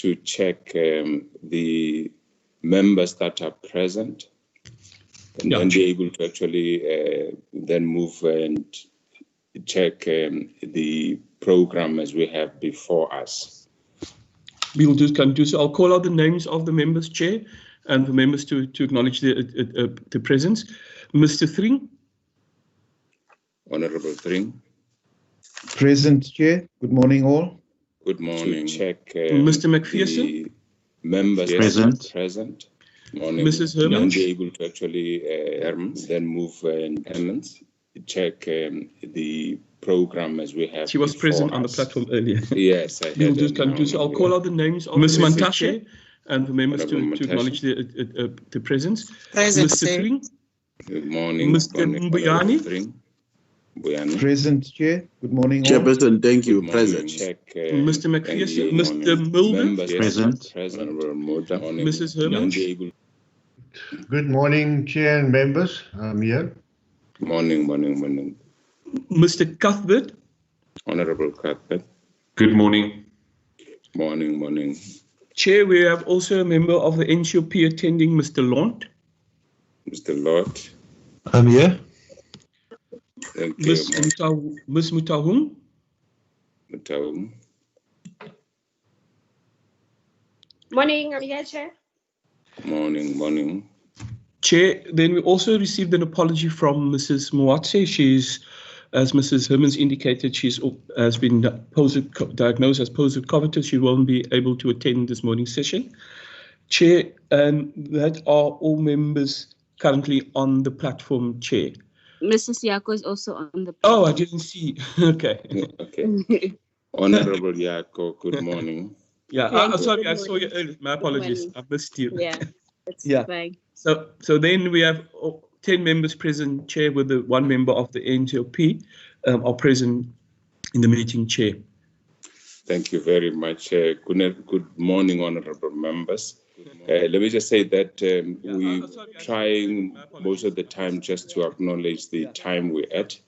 to check the members that are present, and then be able to actually then move and check the program as we have before us. We'll just come to, so I'll call out the names of the members, Chair, and the members to acknowledge the presence. Mr. Thring. Honorable Thring. Present, Chair. Good morning, all. Good morning. To check Mr. McPherson. the members present. Morning. Mrs. Herman. And be able to actually then move and check the program as we have. She was present on the platform earlier. Yes, I we'll just come to, so I'll call out the names of Ms. Mantashe and the members to acknowledge the presence. Present, Mr. Thring. Good morning. Mr. Mbuyani. Present, Chair. Good morning, all. Chairperson, thank you. Present. Check, Mr. McPherson. Mr. Mulder. Present. Mrs. Herman. Good morning, Chair and members. I'm here. Morning. Mr. Cuthbert. Honorable Cuthbert. Good morning. Morning. Chair, we have also a member of the NCOP attending, Mr. Lont. Mr. Lott. I'm here. Thank you. Ms. Mutahung. Morning, I'm here, Chair. Morning. Chair, then we also received an apology from Mrs. Mwatse. She's, as Mrs. Hermans indicated, has been diagnosed as post-COVID. She won't be able to attend this morning's session. Chair, that are all members currently on the platform, Chair. Mrs. Yako is also on the platform. Oh, I didn't see. Okay. Honorable Yako, good morning. Yeah, sorry, I saw you earlier. My apologies. I missed you. Yeah, that's fine. So then we have 10 members present, Chair, with the one member of the NCOP are present in the meeting, Chair. Thank you very much. Good morning, honorable members. Let me just say that we're trying most of the time just to acknowledge the time we're at,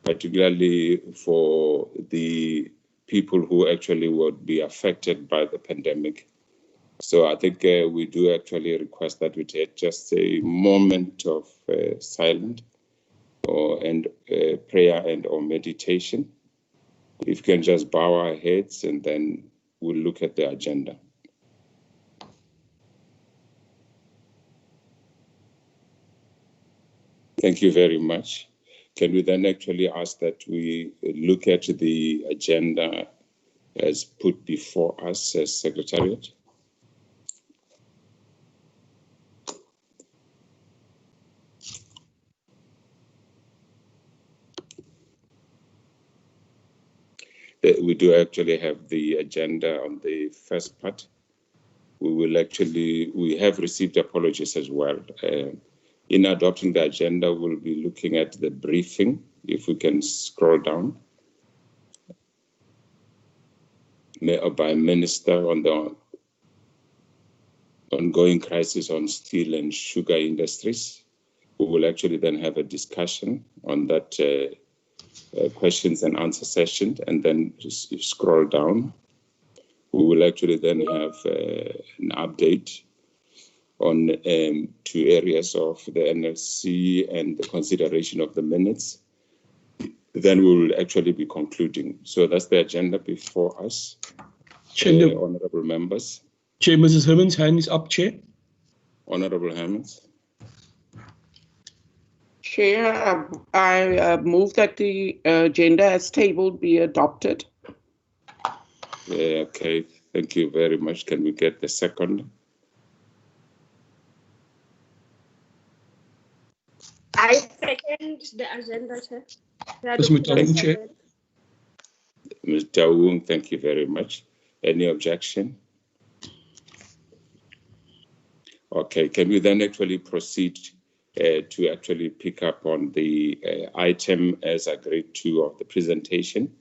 particularly for the people who actually would be affected by the pandemic. So I think we do actually request that we take just a moment of silence and prayer and or meditation. If we can just bow our heads and then we'll look at the agenda. Thank you very much. Can we then actually ask that we look at the agenda as put before us as Secretariat? We do actually have the agenda on the first part. We have received apologies as well. In adopting the agenda, we'll be looking at the briefing, if we can scroll down, by Minister on the ongoing crisis on steel and sugar industries. We will actually then have a discussion on that questions and answer session, and then just scroll down. We will actually then have an update on 2 areas of the NLC and the consideration of the minutes. Then we will actually be concluding. So that's the agenda before us, honorable members. Chair, Mrs. Herman's hand is up, Chair. Honorable Hermans. Chair, I move that the agenda as tabled be adopted. Okay, thank you very much. Can we get the second? I second the agenda, Chair. Ms. Mutahung, Chair. Ms. Taung, thank you very much. Any objection? Okay, can we then actually proceed to actually pick up on the item as agreed to of the presentation?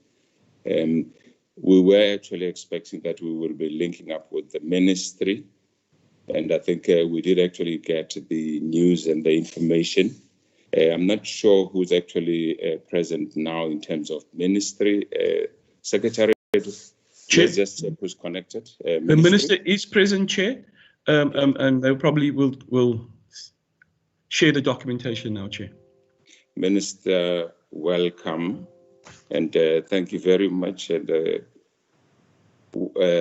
We were actually expecting that we will be linking up with the ministry, and I think we did actually get the news and the information. I'm not sure who's actually present now in terms of ministry. Secretary, Chair, Let's just check who's connected. the Ministry. Minister is present, Chair, and they probably will share the documentation now, Chair. Minister, welcome, and thank you very much, and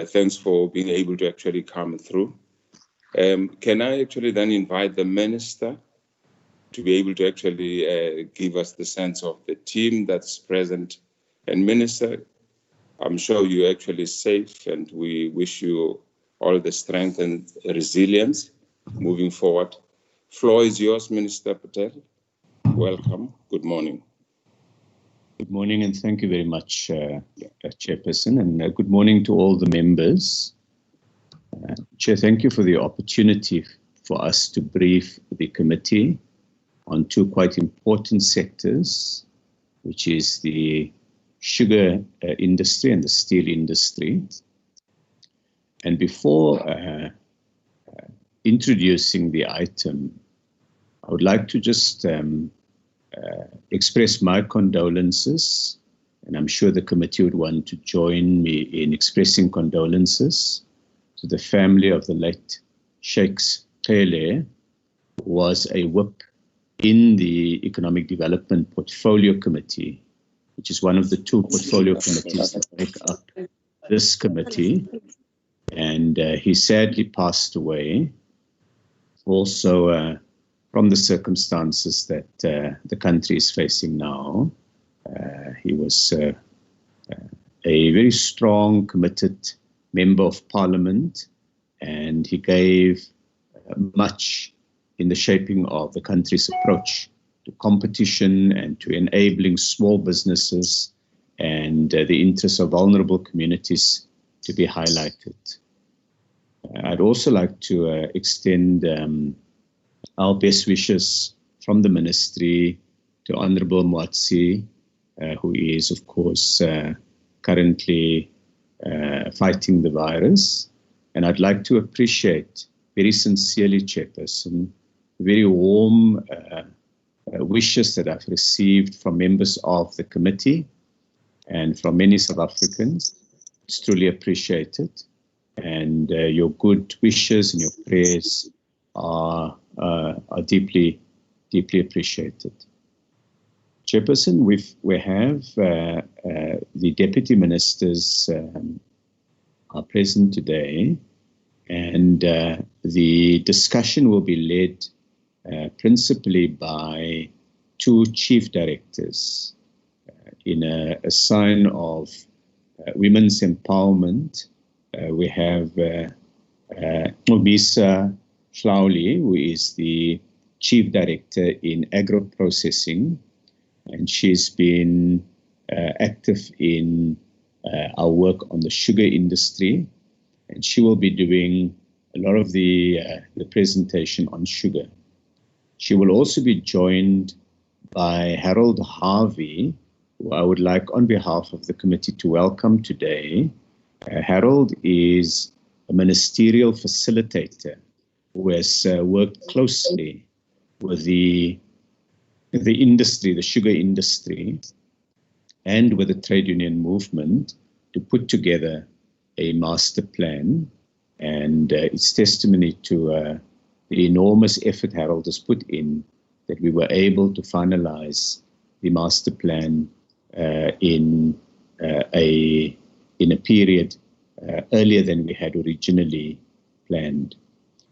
thanks for being able to actually come through. Can I actually then invite the Minister to be able to actually give us the sense of the team that's present? And Minister, I'm sure you're actually safe, and we wish you all the strength and resilience moving forward. Floor is yours, Minister Patel. Welcome. Good morning. Good morning, and thank you very much, Chairperson, and good morning to all the members. Chair, thank you for the opportunity for us to brief the committee on two quite important sectors, which is the sugar industry and the steel industry. And before introducing the item, I would like to just express my condolences, and I'm sure the committee would want to join me in expressing condolences to the family of the late Sheikh Pele, who was a whip in the Economic Development Portfolio Committee, which is one of the two portfolio committees that make up this committee. And he sadly passed away, also from the circumstances that the country is facing now. He was a very strong, committed member of Parliament, and he gave much in the shaping of the country's approach to competition and to enabling small businesses and the interests of vulnerable communities to be highlighted. I'd also like to extend our best wishes from the Ministry to Honourable Moatsi, who is, of course, currently fighting the virus. And I'd like to appreciate very sincerely, Chairperson, very warm wishes that I've received from members of the committee and from many South Africans. It's truly appreciated. And your good wishes and your prayers are deeply, deeply appreciated. Chairperson, we have the deputy ministers are present today, and the discussion will be led principally by two chief directors in a sign of women's empowerment. We have Obisa Schlauli, who is the chief director in agro-processing, and she's been active in our work on the sugar industry, and she will be doing a lot of the presentation on sugar. She will also be joined by Harold Harvey, who I would like on behalf of the committee to welcome today. Harold is a ministerial facilitator who has worked closely with the industry, the sugar industry, and with the trade union movement to put together a master plan. And it's testimony to the enormous effort Harold has put in that we were able to finalize the master plan in a period earlier than we had originally planned.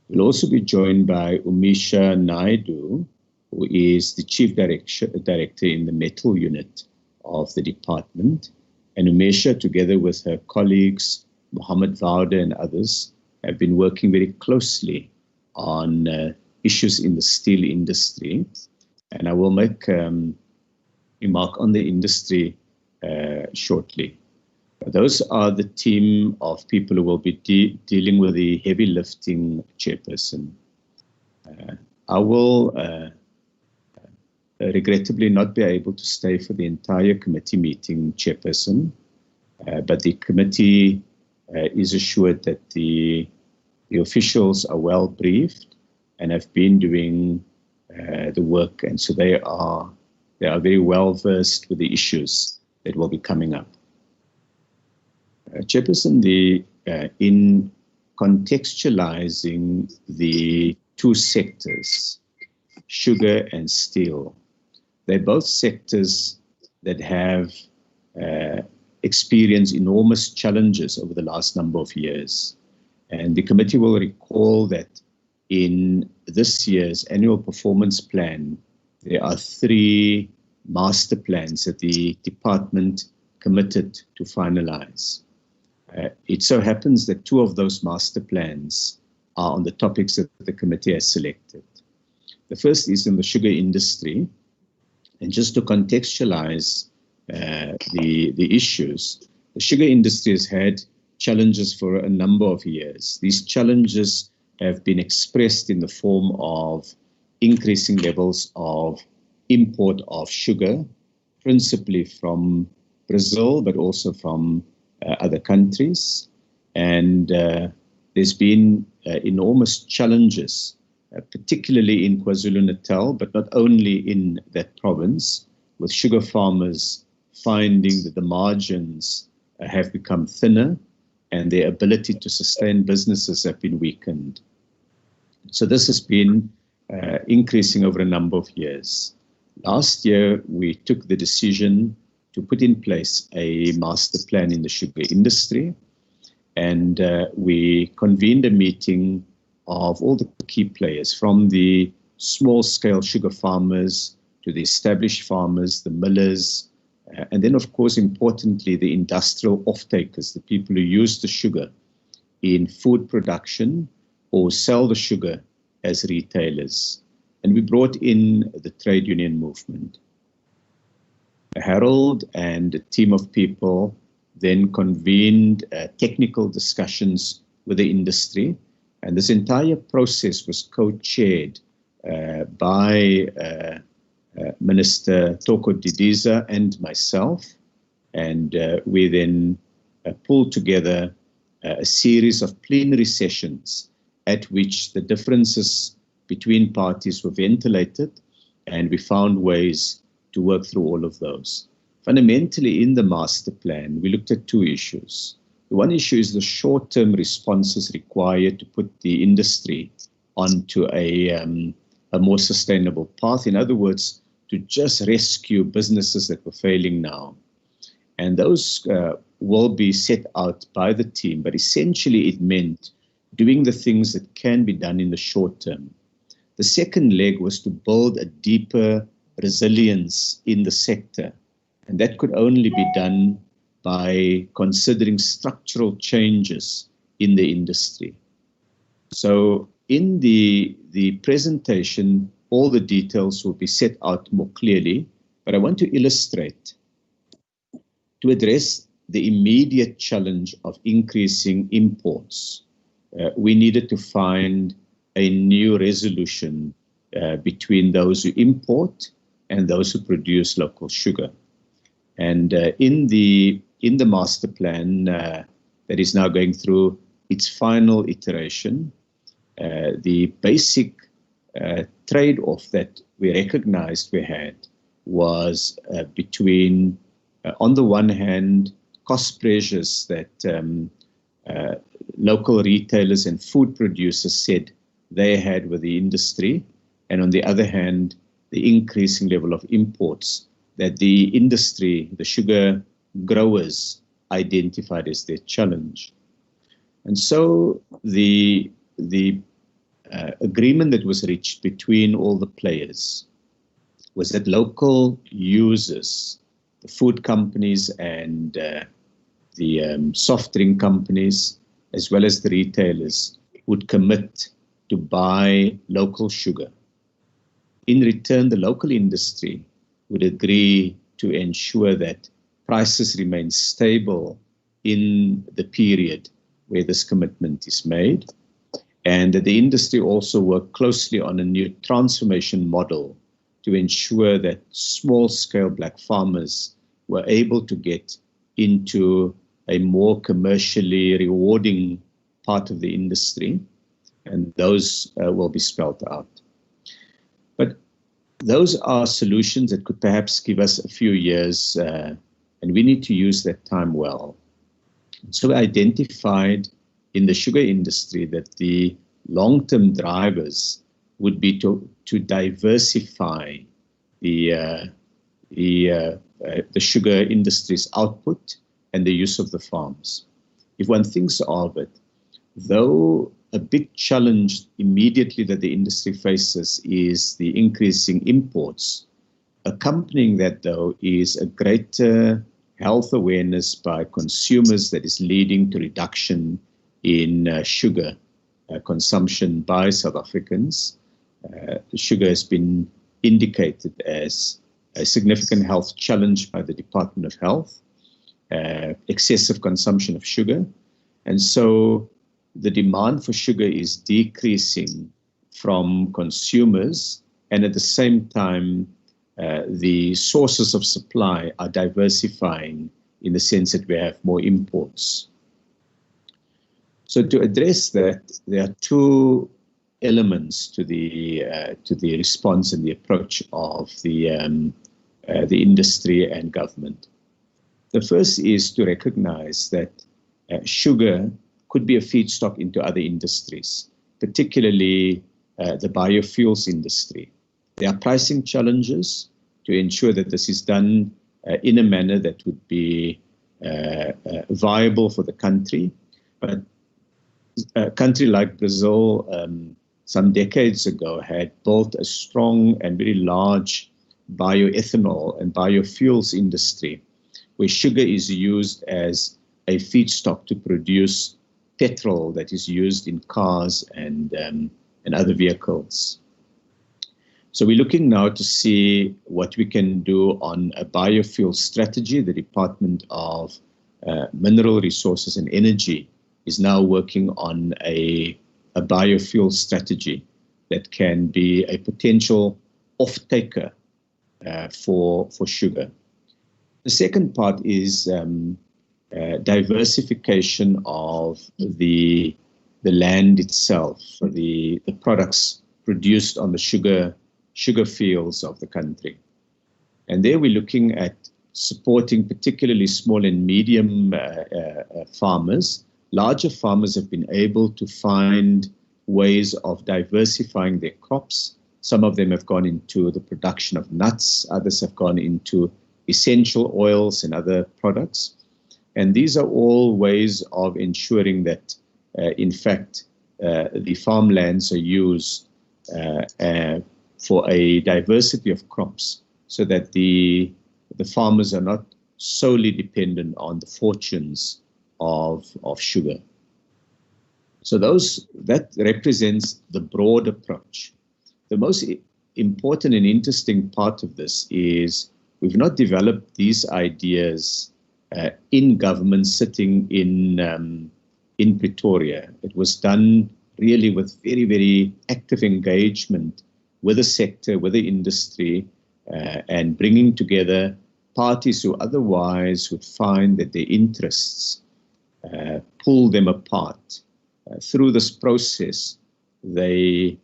We'll also be joined by Umisha Naidu, who is the Chief Director in the Metal Unit of the department. And Umisha, together with her colleagues, Mohammed Vaude and others, have been working very closely on issues in the steel industry. And I will make a remark on the industry shortly. Those are the team of people who will be dealing with the heavy lifting, Chairperson. I will regrettably not be able to stay for the entire committee meeting, Chairperson, but the committee is assured that the officials are well briefed and have been doing the work, and so they are very well versed with the issues that will be coming up. Chairperson, in contextualizing the two sectors, sugar and steel, they're both sectors that have experienced enormous challenges over the last number of years. And the committee will recall that in this year's annual performance plan, there are 3 master plans that the department committed to finalize. It so happens that 2 of those master plans are on the topics that the committee has selected. The first is in the sugar industry. And just to contextualize the issues, the sugar industry has had challenges for a number of years. These challenges have been expressed in the form of increasing levels of import of sugar, principally from Brazil, but also from other countries. And there's been enormous challenges, particularly in KwaZulu-Natal, but not only in that province, with sugar farmers finding that the margins have become thinner and their ability to sustain businesses have been weakened. So this has been increasing over a number of years. Last year, we took the decision to put in place a master plan in the sugar industry, and we convened a meeting of all the key players, from the small-scale sugar farmers to the established farmers, the millers, and then, of course, importantly, the industrial off-takers, the people who use the sugar in food production or sell the sugar as retailers. And we brought in the trade union movement. Harold and a team of people then convened technical discussions with the industry. And this entire process was co-chaired by Minister Toko Didiza and myself. And we then pulled together a series of plenary sessions at which the differences between parties were ventilated, and we found ways to work through all of those. Fundamentally, in the master plan, we looked at 2 issues. The one issue is the short-term responses required to put the industry onto a more sustainable path. In other words, to just rescue businesses that were failing now. And those will be set out by the team, but essentially it meant doing the things that can be done in the short term. The second leg was to build a deeper resilience in the sector, and that could only be done by considering structural changes in the industry. So in the presentation, all the details will be set out more clearly, but I want to illustrate, to address the immediate challenge of increasing imports, we needed to find a new resolution between those who import and those who produce local sugar. And in the master plan that is now going through its final iteration, the basic trade-off that we recognized we had was between, on the one hand, cost pressures that local retailers and food producers said they had with the industry, and on the other hand, the increasing level of imports that the industry, the sugar growers, identified as their challenge. And so the agreement that was reached between all the players was that local users, the food companies and the soft drink companies, as well as the retailers, would commit to buy local sugar. In return, the local industry would agree to ensure that prices remain stable in the period where this commitment is made, and that the industry also work closely on a new transformation model to ensure that small-scale black farmers were able to get into a more commercially rewarding part of the industry, and those will be spelled out. But those are solutions that could perhaps give us a few years, and we need to use that time well. So we identified in the sugar industry that the long-term drivers would be to diversify the sugar industry's output and the use of the farms. If one thinks of it, though a big challenge immediately that the industry faces is the increasing imports, accompanying that, though, is a greater health awareness by consumers that is leading to reduction in sugar consumption by South Africans. Sugar has been indicated as a significant health challenge by the Department of Health, excessive consumption of sugar. And so the demand for sugar is decreasing from consumers, and at the same time, the sources of supply are diversifying in the sense that we have more imports. So to address that, there are two elements to the response and the approach of the industry and government. The first is to recognize that sugar could be a feedstock into other industries, particularly the biofuels industry. There are pricing challenges to ensure that this is done in a manner that would be viable for the country. But a country like Brazil, some decades ago, had built a strong and very large bioethanol and biofuels industry, where sugar is used as a feedstock to produce petrol that is used in cars and other vehicles. So we're looking now to see what we can do on a biofuel strategy. The Department of Mineral Resources and Energy is now working on a biofuel strategy that can be a potential off-taker for sugar. The second part is diversification of the land itself, for the products produced on the sugar fields of the country. And there we're looking at supporting particularly small and medium farmers. Larger farmers have been able to find ways of diversifying their crops. Some of them have gone into the production of nuts, others have gone into essential oils and other products. And these are all ways of ensuring that, in fact, the farmlands are used for a diversity of crops so that the farmers are not solely dependent on the fortunes of sugar. So that represents the broad approach. The most important and interesting part of this is we've not developed these ideas in government sitting in Pretoria. It was done really with very, very active engagement with the sector, with the industry, and bringing together parties who otherwise would find that their interests pull them apart. Through this process, they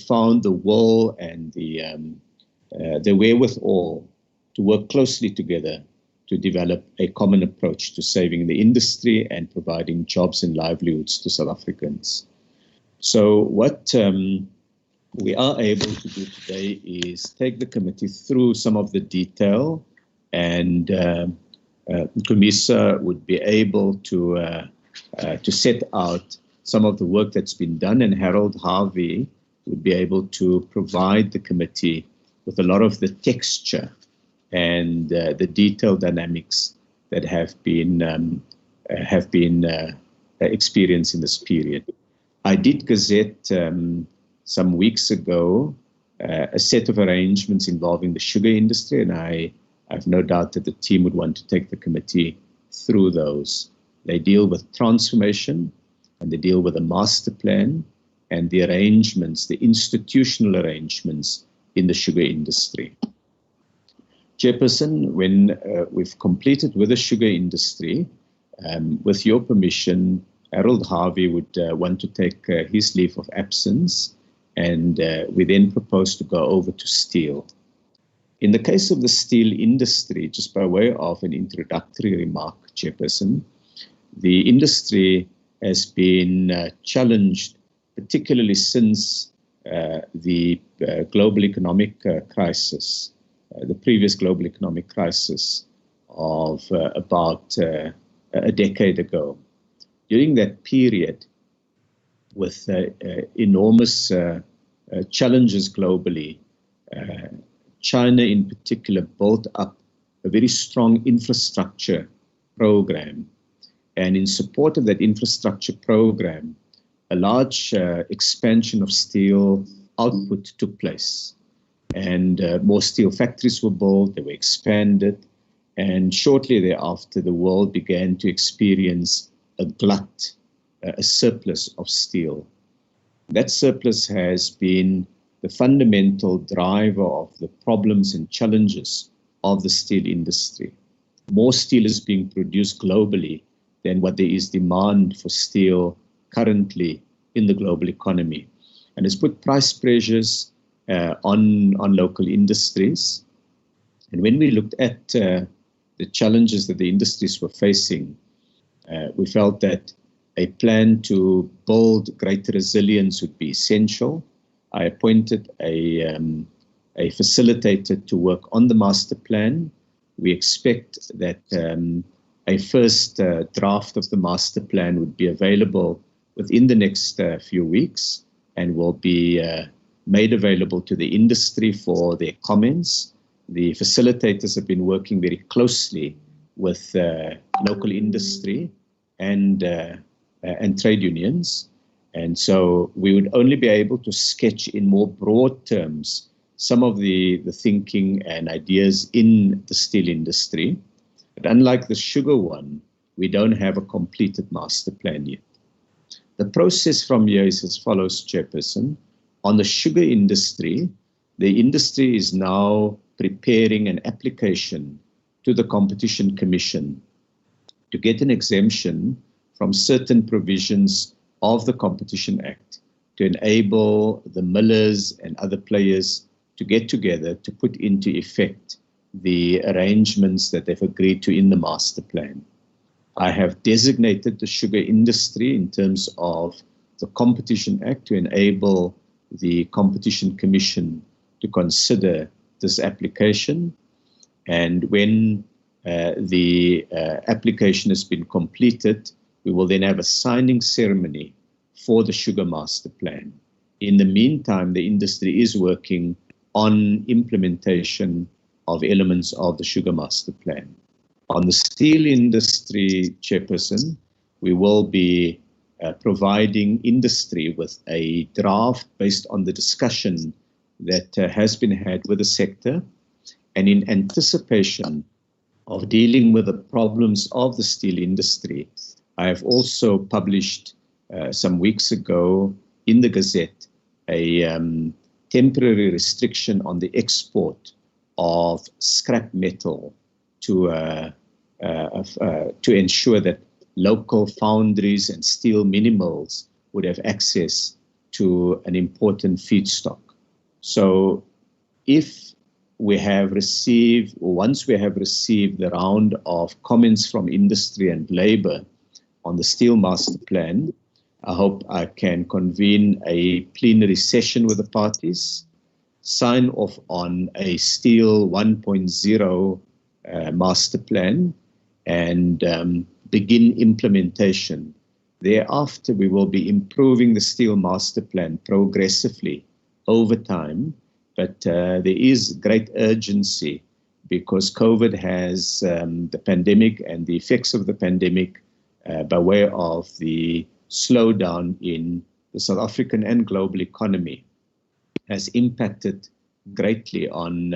found the will and the wherewithal to work closely together to develop a common approach to saving the industry and providing jobs and livelihoods to South Africans. So what we are able to do today is take the committee through some of the detail, and Kumisa would be able to set out some of the work that's been done, and Harold Harvey would be able to provide the committee with a lot of the texture and the detailed dynamics that have been experienced in this period. I did gazette some weeks ago a set of arrangements involving the sugar industry, and I have no doubt that the team would want to take the committee through those. They deal with transformation, and they deal with a master plan and the arrangements, the institutional arrangements in the sugar industry. Chairperson, when we've completed with the sugar industry, with your permission, Harold Harvey would want to take his leave of absence, and we then propose to go over to steel. In the case of the steel industry, just by way of an introductory remark, Chairperson, the industry has been challenged, particularly since the global economic crisis, the previous global economic crisis of about a decade ago. During that period, with enormous challenges globally, China in particular built up a very strong infrastructure program. And in support of that infrastructure program, a large expansion of steel output took place. And more steel factories were built, they were expanded. And shortly thereafter, the world began to experience a glut, a surplus of steel. That surplus has been the fundamental driver of the problems and challenges of the steel industry. More steel is being produced globally than what there is demand for steel currently in the global economy. And it's put price pressures on local industries. And when we looked at the challenges that the industries were facing, we felt that a plan to build greater resilience would be essential. I appointed a facilitator to work on the master plan. We expect that a first draft of the master plan would be available within the next few weeks and will be made available to the industry for their comments. The facilitators have been working very closely with local industry and trade unions. And so we would only be able to sketch in more broad terms some of the thinking and ideas in the steel industry. But unlike the sugar one, we don't have a completed master plan yet. The process from here is as follows, Chairperson. On the sugar industry, the industry is now preparing an application to the Competition Commission to get an exemption from certain provisions of the Competition Act to enable the millers and other players to get together to put into effect the arrangements that they've agreed to in the master plan. I have designated the sugar industry in terms of the Competition Act to enable the Competition Commission to consider this application. And when the application has been completed, we will then have a signing ceremony for the sugar master plan. In the meantime, the industry is working on implementation of elements of the sugar master plan. On the steel industry, Chairperson, we will be providing industry with a draft based on the discussion that has been had with the sector. And in anticipation of dealing with the problems of the steel industry, I have also published some weeks ago in the Gazette a temporary restriction on the export of scrap metal to ensure that local foundries and steel mini mills would have access to an important feedstock. So if we have received, or once we have received the round of comments from industry and labor on the steel master plan, I hope I can convene a plenary session with the parties, sign off on a steel 1.0 master plan, and begin implementation. Thereafter, we will be improving the steel master plan progressively over time, but there is great urgency because COVID has the pandemic and the effects of the pandemic by way of the slowdown in the South African and global economy has impacted greatly on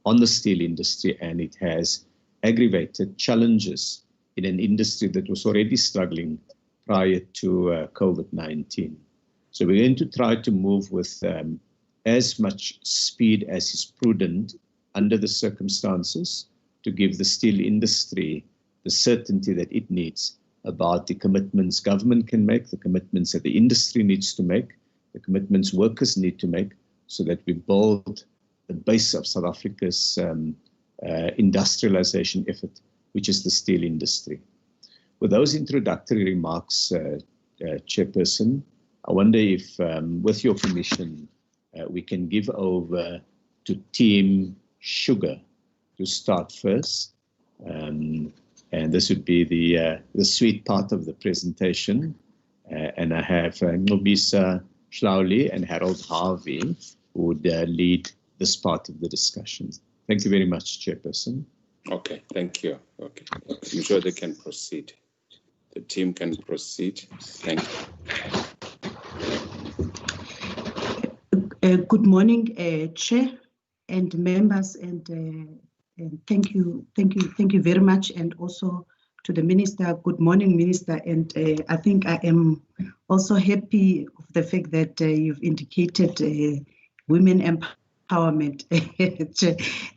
the steel industry, and it has aggravated challenges in an industry that was already struggling prior to COVID-19. So we're going to try to move with as much speed as is prudent under the circumstances to give the steel industry the certainty that it needs about the commitments government can make, the commitments that the industry needs to make, the commitments workers need to make, so that we build the base of South Africa's industrialization effort, which is the steel industry. with those introductory remarks, Chairperson, I wonder if, with your permission, we can give over to Team Sugar to start first. And this would be the sweet part of the presentation. And I have Nobisa Schlauli and Harold Harvey who would lead this part of the discussion. Thank you very much, Chairperson. Okay, thank you. Okay, I'm sure they can proceed. The team can proceed. Thank you. Good morning, Chair and members, and thank you very much, and also to the Minister. Good morning, Minister, and I think I am also happy of the fact that you've indicated women empowerment.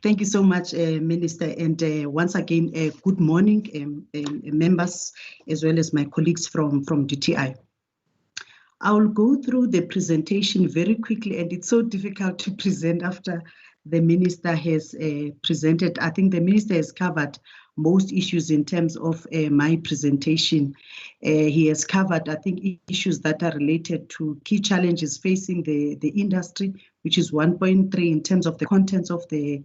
Thank you so much, Minister, and once again, good morning, members, as well as my colleagues from DTI. I will go through the presentation very quickly, and it's so difficult to present after the Minister has presented. I think the Minister has covered most issues in terms of my presentation. He has covered, I think, issues that are related to key challenges facing the industry, which is 1.3 in terms of the contents of the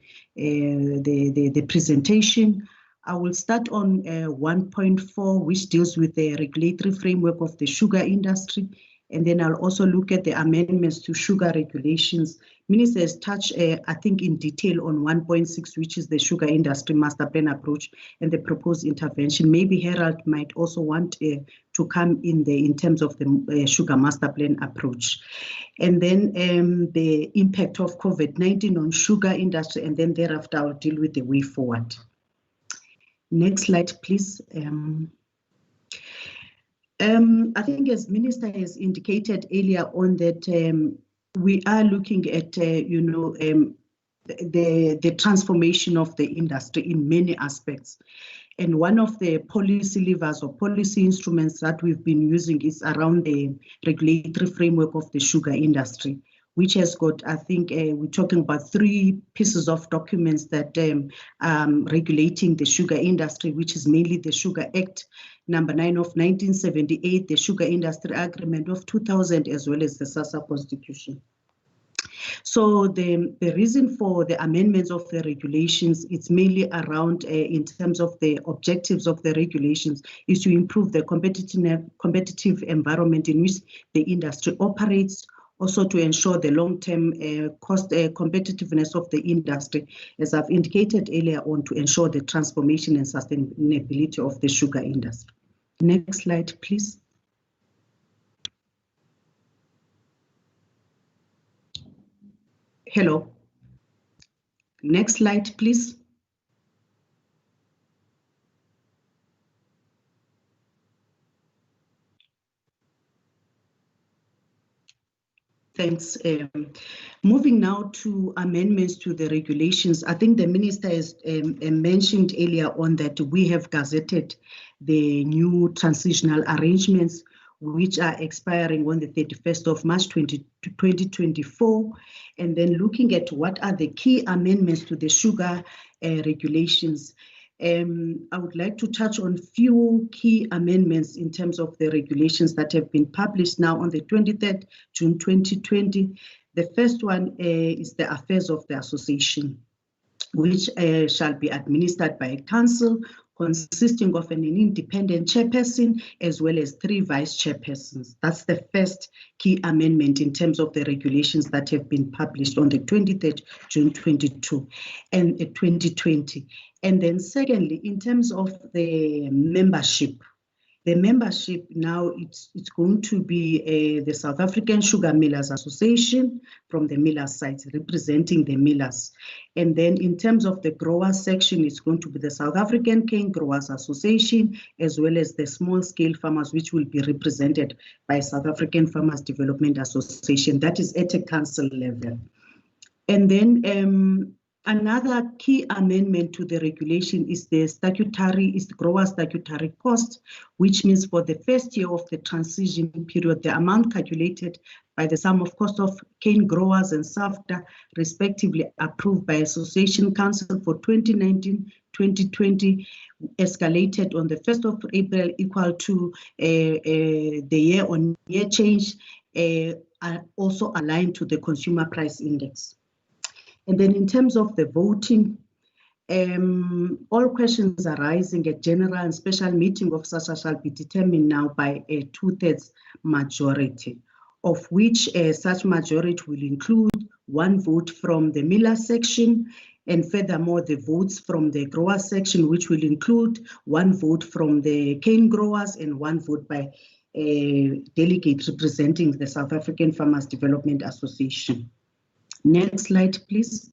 presentation. I will start on 1.4, which deals with the regulatory framework of the sugar industry. And then I'll also look at the amendments to sugar regulations. Minister has touched, I think, in detail on 1.6, which is the sugar industry master plan approach and the proposed intervention. Maybe Harold might also want to come in terms of the sugar master plan approach. And then the impact of COVID-19 on sugar industry, and then thereafter I'll deal with the way forward. Next slide, please. I think as Minister has indicated earlier on that we are looking at, the transformation of the industry in many aspects. And one of the policy levers or policy instruments that we've been using is around the regulatory framework of the sugar industry, which has got, I think, we're talking about 3 pieces of documents that regulating the sugar industry, which is mainly the Sugar Act number 9 of 1978, the Sugar Industry Agreement of 2000, as well as the SASA Constitution. So the reason for the amendments of the regulations, it's mainly around, in terms of the objectives of the regulations, is to improve the competitive environment in which the industry operates, also to ensure the long-term cost competitiveness of the industry, as I've indicated earlier on, to ensure the transformation and sustainability of the sugar industry. Next slide, please. Hello. Next slide, please. Thanks. Moving now to amendments to the regulations, I think the Minister has mentioned earlier on that we have gazetted the new transitional arrangements, which are expiring on the 31st of March 2024. And then looking at what are the key amendments to the sugar regulations. I would like to touch on few key amendments in terms of the regulations that have been published now on the 23rd June 2020. The first one is the affairs of the association, which shall be administered by a council consisting of an independent chairperson as well as 3 vice chairpersons. That's the first key amendment in terms of the regulations that have been published on the 23rd June 2020. And then secondly, in terms of the membership now, it's going to be the South African Sugar Millers Association from the millers side, representing the millers. And then in terms of the growers section, it's going to be the South African Cane Growers Association, as well as the small scale farmers, which will be represented by South African Farmers Development Association. That is at a council level. And then another key amendment to the regulation is the grower statutory cost, which means for the first year of the transition period, the amount calculated by the sum of cost of cane growers and SAFTA, respectively approved by Association Council for 2019-2020, escalated on the 1st of April equal to the year-on-year change, are also aligned to the consumer price index. And then in terms of the voting, all questions arising at general and special meeting of SASSA shall be determined now by a 2/3 majority, of which such majority will include 1 vote from the miller section, and furthermore the votes from the grower section, which will include 1 vote from the cane growers and 1 vote by a delegate representing the South African Farmers Development Association. Next slide, please.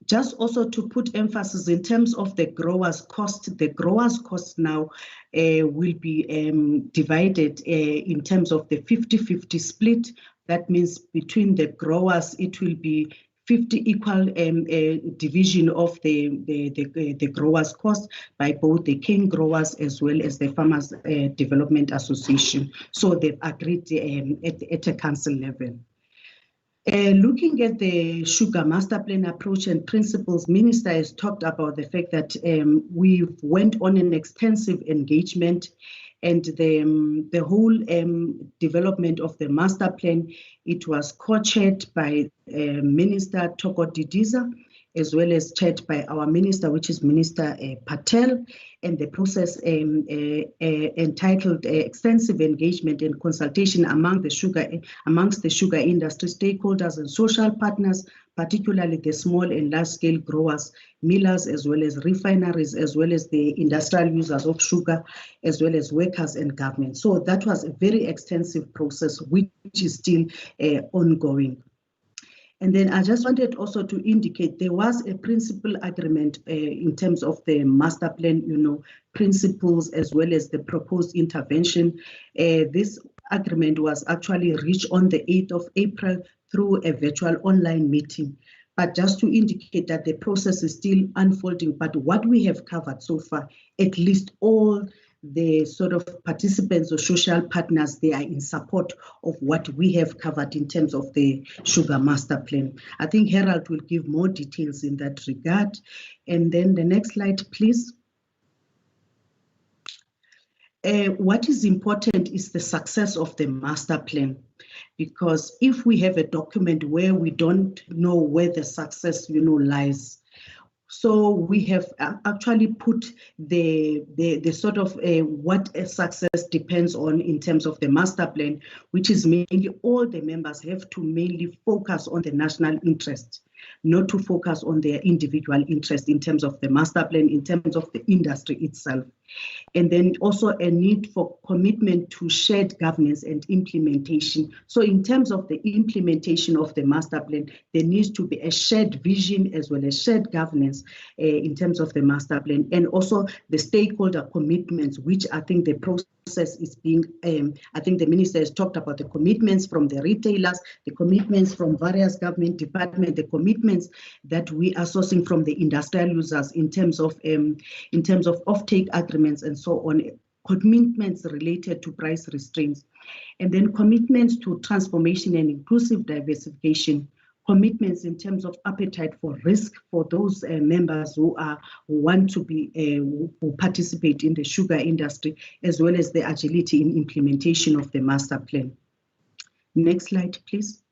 Just also to put emphasis in terms of the growers' cost now will be divided in terms of the 50-50 split. That means between the growers, it will be 50 equal division of the growers' cost by both the cane growers as well as the Farmers Development Association. So they've agreed at a council level. Looking at the sugar master plan approach and principles, Minister has talked about the fact that we went on an extensive engagement, and the whole development of the master plan, it was co-chaired by Minister Thoko Didiza, as well as chaired by our minister, which is Minister Patel, and the process entitled extensive engagement and consultation amongst the sugar industry stakeholders and social partners, particularly the small and large-scale growers, millers, as well as refineries, as well as the industrial users of sugar, as well as workers and government. So that was a very extensive process, which is still ongoing. And then I just wanted also to indicate there was a principal agreement in terms of the master plan, principles as well as the proposed intervention. This agreement was actually reached on the 8th of April through a virtual online meeting. But just to indicate that the process is still unfolding, but what we have covered so far, at least all the sort of participants or social partners, they are in support of what we have covered in terms of the sugar master plan. I think Harold will give more details in that regard. And then the next slide, please. What is important is the success of the master plan, because if we have a document where we don't know where the success, lies, so we have actually put the sort of what a success depends on in terms of the master plan, which is mainly all the members have to mainly focus on the national interest, not to focus on their individual interest in terms of the master plan, in terms of the industry itself. And then also a need for commitment to shared governance and implementation. So in terms of the implementation of the master plan, there needs to be a shared vision as well as shared governance in terms of the master plan, and also the stakeholder commitments, which I think the process is being, I think the minister has talked about the commitments from the retailers, the commitments from various government departments, the commitments that we are sourcing from the industrial users in terms of offtake agreements and so on, commitments related to price restraints, and then commitments to transformation and inclusive diversification, commitments in terms of appetite for risk for those members who want to be who participate in the sugar industry, as well as the agility in implementation of the master plan. Next slide, please.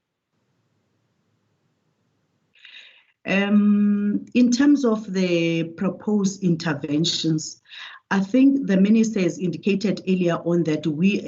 In terms of the proposed interventions, I think the minister has indicated earlier on that we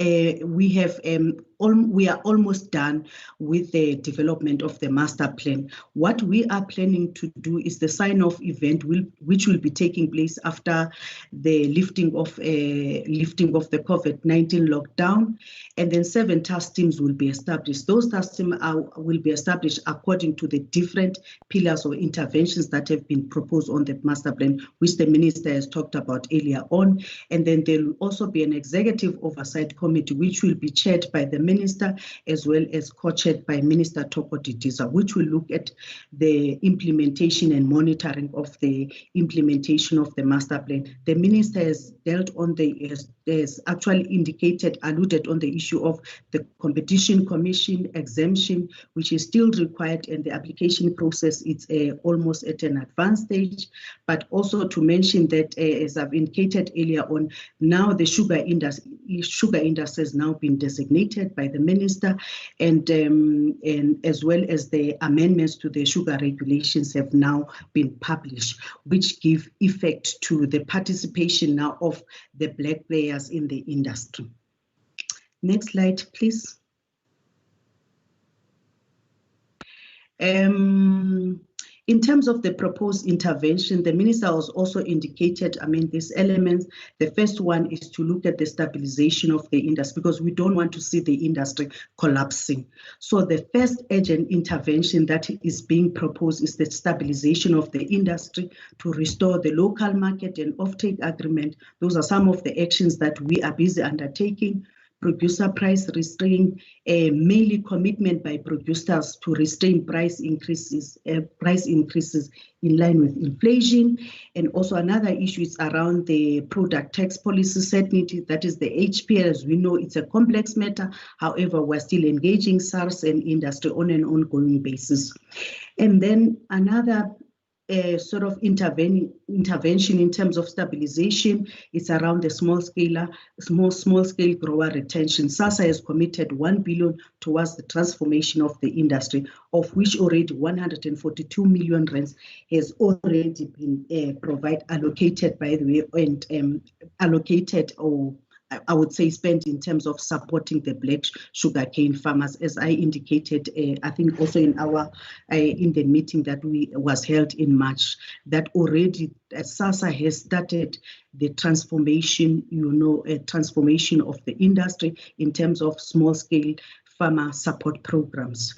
are almost done with the development of the master plan. What we are planning to do is the sign-off event, which will be taking place after the lifting of the COVID-19 lockdown, and then 7 task teams will be established. Those task teams will be established according to the different pillars or interventions that have been proposed on the master plan, which the minister has talked about earlier on. And then there will also be an executive oversight committee, which will be chaired by the Minister, as well as co-chaired by Minister Thoko Didiza, which will look at the implementation and monitoring of the implementation of the master plan. The Minister has dealt on has actually alluded on the issue of the Competition Commission exemption, which is still required, and the application process is almost at an advanced stage. But also to mention that, as I've indicated earlier on, now the sugar industry has now been designated by the Minister, and as well as the amendments to the sugar regulations have now been published, which give effect to the participation now of the Black players in the industry. Next slide, please. In terms of the proposed intervention, the Minister has also indicated, these elements. The first one is to look at the stabilization of the industry, because we don't want to see the industry collapsing. So the first urgent intervention that is being proposed is the stabilization of the industry to restore the local market and offtake agreement. Those are some of the actions that we are busy undertaking. Producer price restraint, mainly commitment by producers to restrain price increases in line with inflation. And also another issue is around the product tax policy certainty, that is the HPL. As we know, it's a complex matter. However, we're still engaging SARS and industry on an ongoing basis. And then another sort of intervention in terms of stabilization is around the small scale grower retention. SASSA has committed 1 billion towards the transformation of the industry, of which already 142 million rands has already been allocated, by the way, and allocated, or I would say spent, in terms of supporting the black sugarcane farmers, as I indicated, I think also in the meeting that was held in March, that already SASSA has started the transformation, transformation of the industry in terms of small scale farmer support programs.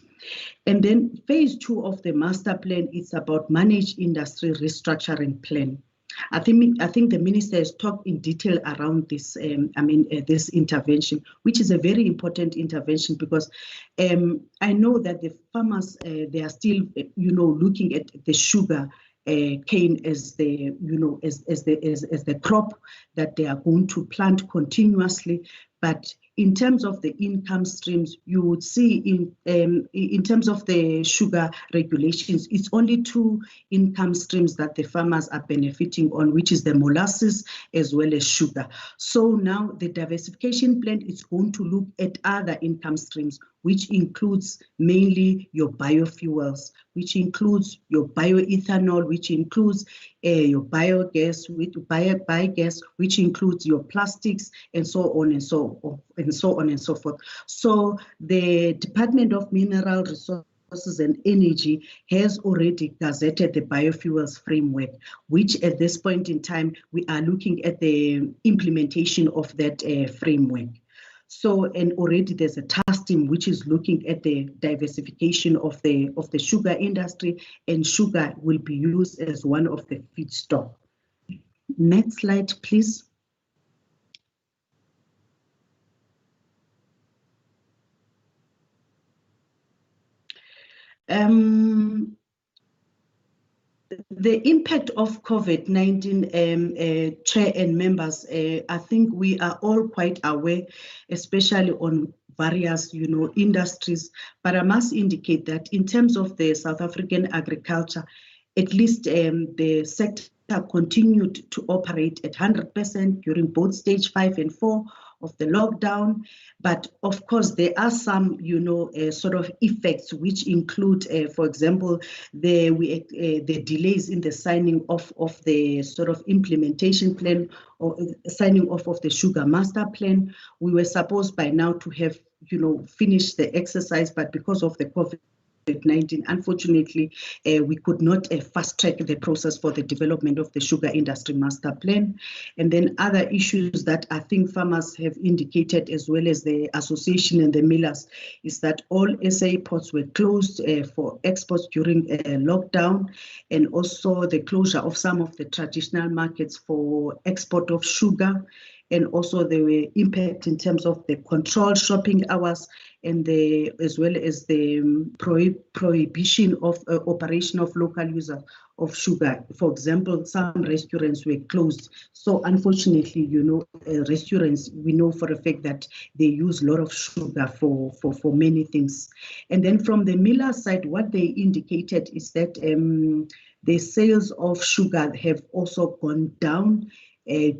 And then phase 2 of the master plan is about managed industry restructuring plan. I think the Minister has talked in detail around this, this intervention, which is a very important intervention, because I know that the farmers, they are still, looking at the sugar cane as the, as the crop that they are going to plant continuously. But in terms of the income streams, you would see in terms of the sugar regulations, it's only 2 income streams that the farmers are benefiting on, which is the molasses as well as sugar. So now the diversification plan is going to look at other income streams, which includes mainly your biofuels, which includes your bioethanol, which includes your biogas, which includes your plastics, and so on and so on and so forth. So the Department of Mineral Resources and Energy has already gazetted the biofuels framework, which at this point in time, we are looking at the implementation of that framework. So, and already there's a task team which is looking at the diversification of the sugar industry, and sugar will be used as one of the feedstock. Next slide, please. The impact of COVID-19, Chair and members, I think we are all quite aware, especially on various, industries. But I must indicate that in terms of the South African agriculture, at least the sector continued to operate at 100% during both stage 5 and 4 of the lockdown. But of course, there are some, sort of effects which include, for example, the delays in the signing off of the sort of implementation plan, or signing off of the sugar master plan. We were supposed by now to have, finished the exercise, but because of the COVID-19, unfortunately, we could not fast track the process for the development of the sugar industry master plan. And then other issues that I think farmers have indicated, as well as the association and the millers, is that all SA ports were closed for exports during lockdown, and also the closure of some of the traditional markets for export of sugar. and also there were impact in terms of the controlled shopping hours and as well as the prohibition of operation of local users of sugar. For example, some restaurants were closed. So unfortunately, you know, restaurants, we know for a fact that they use a lot of sugar for many things. And then from the miller side, what they indicated is that the sales of sugar have also gone down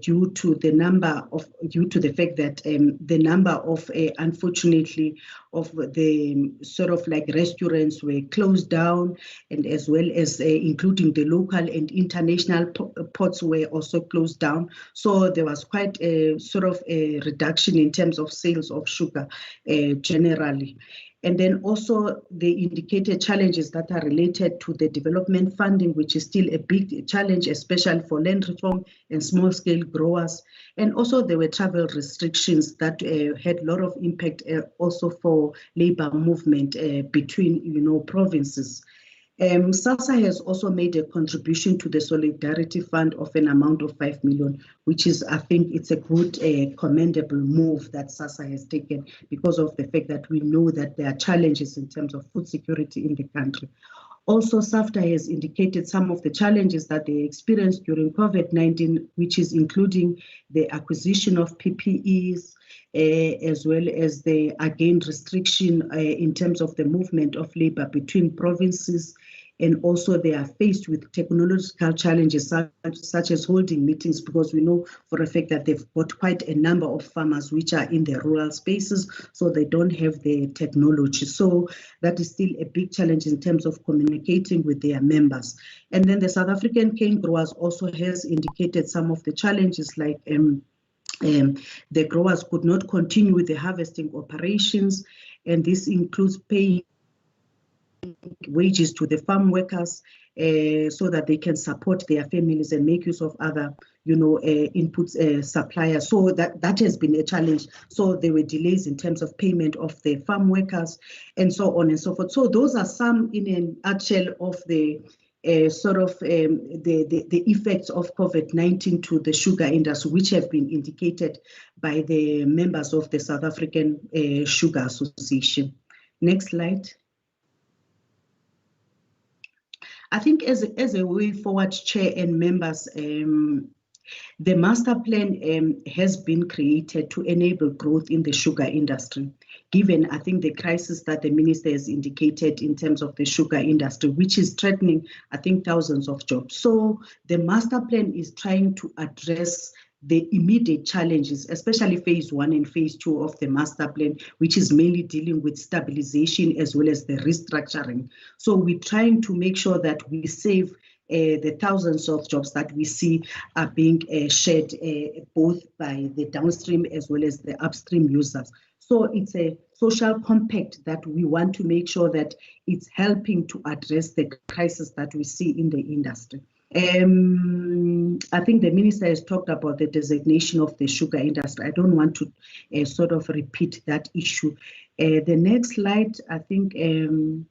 due to the fact that the number of unfortunately of the sort of like restaurants were closed down, and as well as including the local and international ports were also closed down. So there was quite a sort of a reduction in terms of sales of sugar generally. And then also they indicated challenges that are related to the development funding, which is still a big challenge, especially for land reform and small scale growers. And also there were travel restrictions that had a lot of impact also for labor movement between, you know, provinces. SASSA has also made a contribution to the Solidarity Fund of an amount of 5 million, which is, I think it's a good, commendable move that SASSA has taken because of the fact that we know that there are challenges in terms of food security in the country. Also, SAFTA has indicated some of the challenges that they experienced during COVID-19, which is including the acquisition of PPEs, as well as the, again, restriction in terms of the movement of labor between provinces. And also they are faced with technological challenges such as holding meetings, because we know for a fact that they've got quite a number of farmers which are in the rural spaces, so they don't have the technology. So that is still a big challenge in terms of communicating with their members. And then the South African cane growers also has indicated some of the challenges, like the growers could not continue with the harvesting operations, and this includes paying wages to the farm workers so that they can support their families and make use of other, you know, inputs suppliers. So that has been a challenge. So there were delays in terms of payment of the farm workers and so on and so forth. So those are some, in a nutshell, of the sort of the effects of COVID-19 to the sugar industry, which have been indicated by the members of the South African Sugar Association. Next slide. I think as a way forward, Chair and members, the master plan has been created to enable growth in the sugar industry, given, I think, the crisis that the minister has indicated in terms of the sugar industry, which is threatening, I think, thousands of jobs. So the master plan is trying to address the immediate challenges, especially phase 1 and phase 2 of the master plan, which is mainly dealing with stabilization as well as the restructuring. So we're trying to make sure that we save the thousands of jobs that we see are being shed both by the downstream as well as the upstream users. So it's a social compact that we want to make sure that it's helping to address the crisis that we see in the industry. I think the minister has talked about the designation of the sugar industry. I don't want to sort of repeat that issue. The next slide, I think, the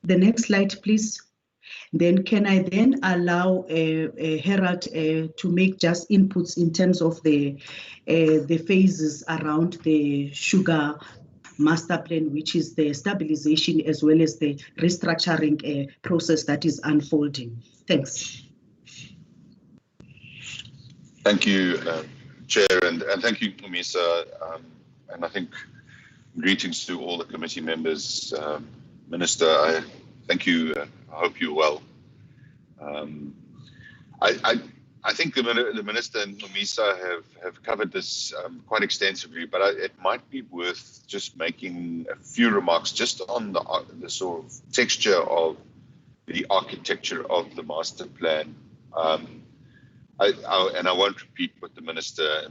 next slide, please. Then can I then allow Herald to make just inputs in terms of the phases around the sugar master plan, which is the stabilization as well as the restructuring process that is unfolding. Thanks. Thank you, Chair, and thank you, Umisa. And I think greetings to all the committee members. Minister, I thank you. I hope you're well. I think the Minister and Umisa have covered this quite extensively, but it might be worth just making a few remarks just on the sort of texture of the architecture of the master plan. And I won't repeat what the Minister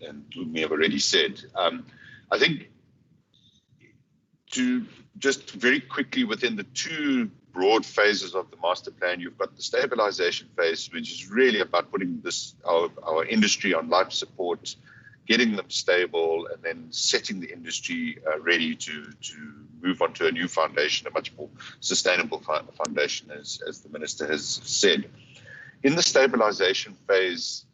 and Umi have already said. I think to just very quickly, within the two broad phases of the master plan, you've got the stabilization phase, which is really about putting our industry on life support, getting them stable, and then setting the industry ready to move on to a new foundation, a much more sustainable foundation, as the Minister has said. In the stabilization phase,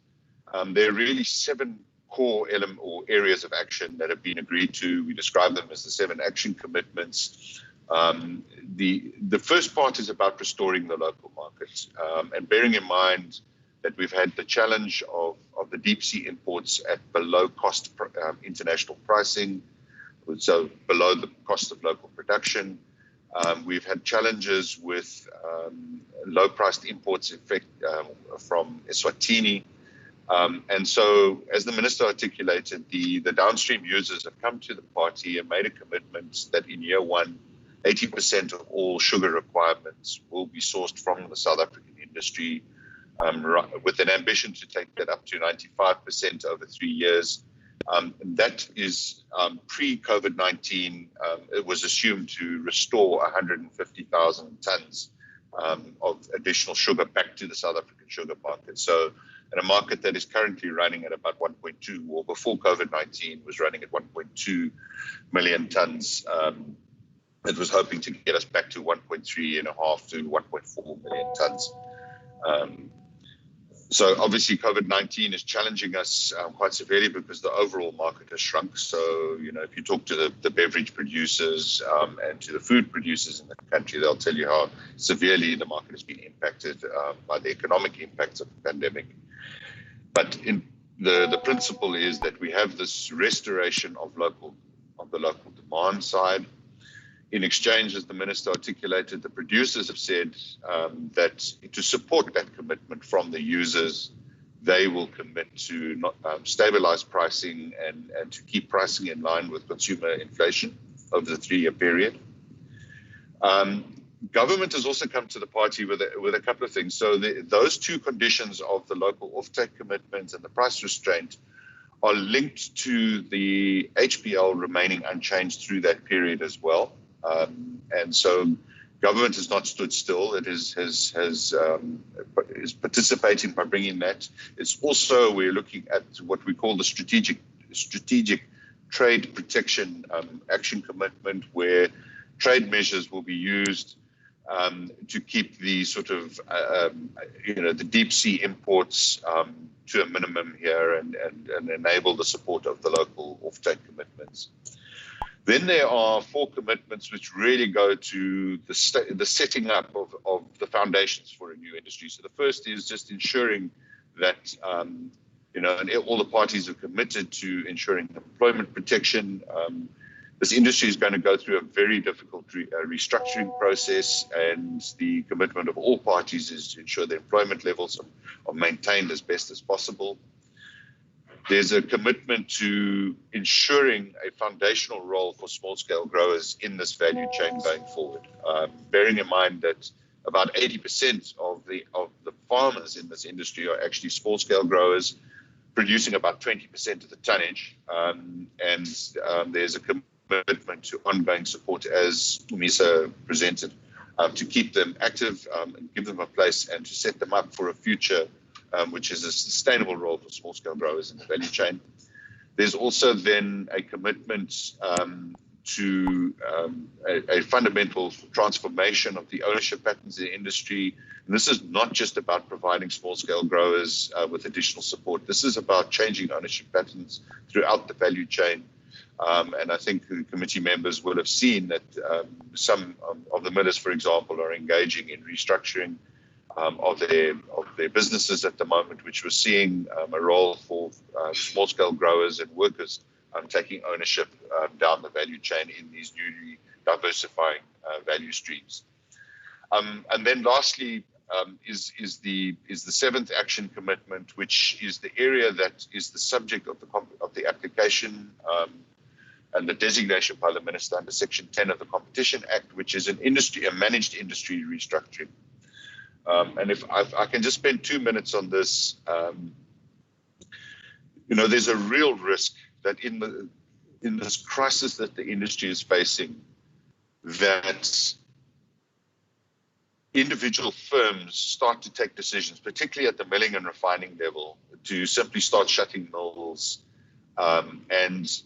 there are really 7 core element or areas of action that have been agreed to. We describe them as the 7 action commitments. The first part is about restoring the local market, and bearing in mind that we've had the challenge of the deep sea imports at below cost international pricing, so below the cost of local production. We've had challenges with low-priced imports from Eswatini. And so, as the Minister articulated, the downstream users have come to the party and made a commitment that in year 1, 80% of all sugar requirements will be sourced from the South African industry, with an ambition to take that up to 95% over 3 years. That is pre-COVID-19. It was assumed to restore 150,000 tons of additional sugar back to the South African sugar market. So, in a market that is currently running at about 1.2, or before COVID-19 was running at 1.2 million tons, it was hoping to get us back to 1.3.5 to 1.4 million tons. So obviously COVID-19 is challenging us quite severely because the overall market has shrunk. So, you know, if you talk to the beverage producers and to the food producers in the country, they'll tell you how severely the market has been impacted by the economic impacts of the pandemic. But the principle is that we have this restoration of the local demand side. In exchange, as the Minister articulated, the producers have said that to support that commitment from the users, they will commit to not stabilize pricing and to keep pricing in line with consumer inflation over the 3-year period. Government has also come to the party with a couple of things. So those two conditions of the local offtake commitments and the price restraint are linked to the HPL remaining unchanged through that period as well. And so government has not stood still. It is participating by bringing that. It's also, we're looking at what we call the strategic trade protection action commitment, where trade measures will be used to keep the sort of, the deep sea imports to a minimum here and enable the support of the local offtake commitments. Then there are 4 commitments which really go to the setting up of the foundations for a new industry. So the first is just ensuring that, and all the parties are committed to ensuring employment protection. This industry is going to go through a very difficult restructuring process, and the commitment of all parties is to ensure the employment levels are maintained as best as possible. There's a commitment to ensuring a foundational role for small-scale growers in this value chain going forward, bearing in mind that about 80% of the farmers in this industry are actually small-scale growers, producing about 20% of the tonnage, and there's a commitment to ongoing support, as Misa presented, to keep them active and give them a place and to set them up for a future which is a sustainable role for small-scale growers in the value chain. There's also then a commitment to a fundamental transformation of the ownership patterns in the industry. And this is not just about providing small-scale growers with additional support. This is about changing ownership patterns throughout the value chain. And I think the committee members will have seen that some of the millers, for example, are engaging in restructuring of their businesses at the moment, which we're seeing a role for small-scale growers and workers taking ownership down the value chain in these newly diversifying value streams. And then lastly is the 7th action commitment, which is the area that is the subject of the application and the designation by the Minister under Section 10 of the Competition Act, which is a managed industry restructuring. And if I can just spend 2 minutes on this, there's a real risk that in this crisis that the industry is facing, that individual firms start to take decisions, particularly at the milling and refining level, to simply start shutting mills, and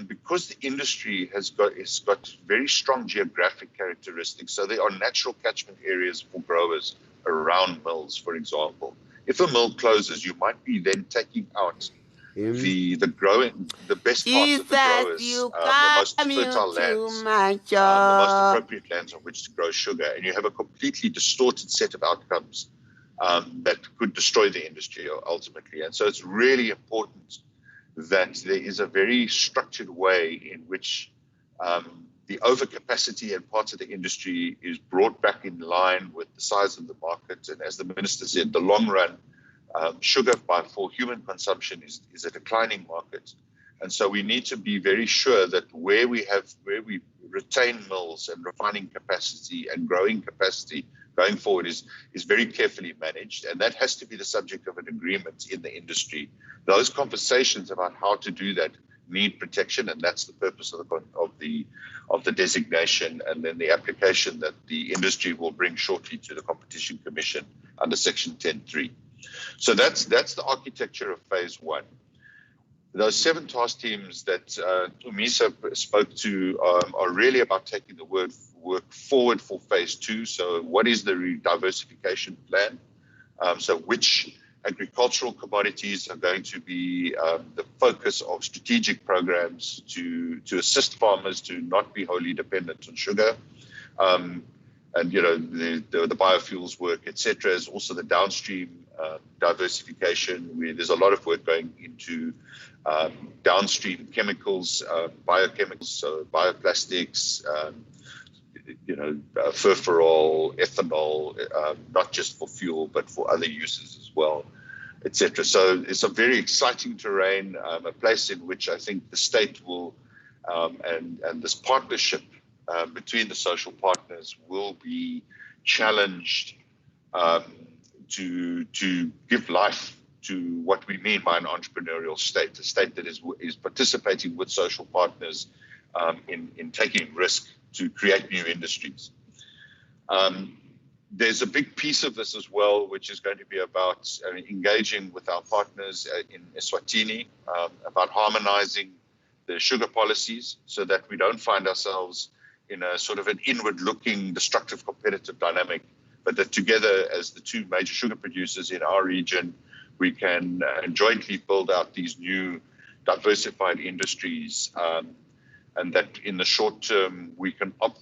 because the industry has got very strong geographic characteristics, so there are natural catchment areas for growers around mills, for example. If a mill closes, you might be then taking out the best parts of the growers, the most fertile lands, the most appropriate lands on which to grow sugar, and you have a completely distorted set of outcomes that could destroy the industry ultimately. And so it's really important that there is a very structured way in which the overcapacity in parts of the industry is brought back in line with the size of the market. And as the Minister said, the long run, sugar for human consumption is a declining market. And so we need to be very sure that where we retain mills and refining capacity and growing capacity going forward is very carefully managed. And that has to be the subject of an agreement in the industry. Those conversations about how to do that need protection, and that's the purpose of the designation, and then the application that the industry will bring shortly to the Competition Commission under Section 10.3. So that's the architecture of phase one. Those 7 task teams that Umisa spoke to are really about taking the work forward for phase 2. So what is the diversification plan? So which agricultural commodities are going to be the focus of strategic programs to assist farmers to not be wholly dependent on sugar. And, the biofuels work, etc., is also the downstream diversification, where there's a lot of work going into downstream chemicals, biochemicals, so bioplastics, furfural, ethanol, not just for fuel, but for other uses as well, etc. So it's a very exciting terrain, a place in which I think the state will, and this partnership between the social partners will be challenged to give life to what we mean by an entrepreneurial state, a state that is participating with social partners in taking risk to create new industries. There's a big piece of this as well, which is going to be about engaging with our partners in Eswatini, about harmonizing the sugar policies so that we don't find ourselves in a sort of an inward-looking, destructive competitive dynamic, but that together as the 2 major sugar producers in our region, we can jointly build out these new diversified industries, and that in the short term, we can